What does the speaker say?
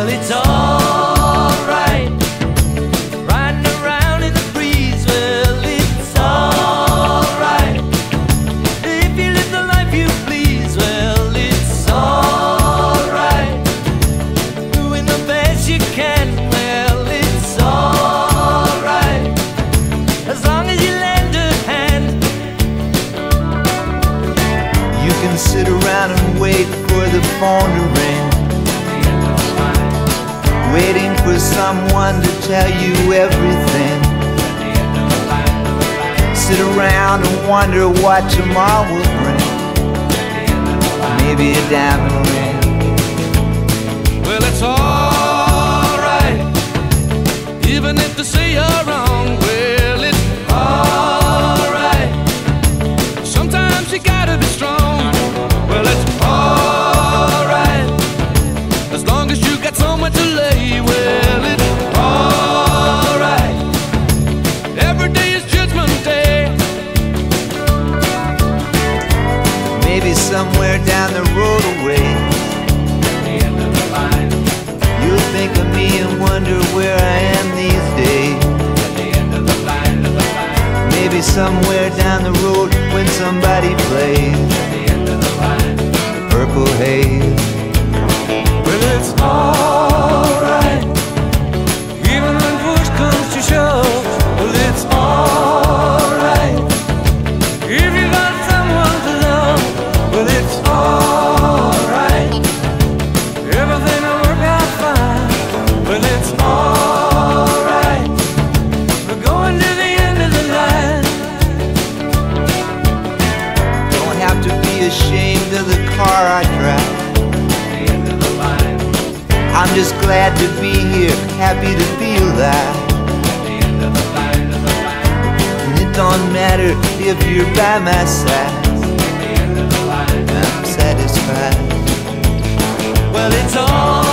Well, it's alright, riding around in the breeze. Well, it's alright, if you live the life you please. Well, it's alright, doing the best you can. Well, it's alright, as long as you lend a hand. You can sit around and wait for the phone to ring, waiting for someone to tell you everything. Sit around and wonder what tomorrow will bring. Maybe a diamond ring. Well, it's alright, even if they say you're wrong. Well, it's alright, sometimes you gotta be strong. Well, it's alright, as long as you got somewhere to lay. Well, it's alright, every day is Judgment Day. Maybe somewhere down the road away, you'll think of me and wonder where I am these days. Maybe somewhere down the road when somebody plays Purple Haze. Well, it's alright, even when push comes to shove. Well, it's alright, if you got someone to love. Well, it's alright, everything will work out fine. Well, it's alright, we're going to the end of the line. Don't have to be ashamed of the car I drive. I'm just glad to be here, happy to be alive. And it don't matter if you're by my side, I'm satisfied. Well, it's all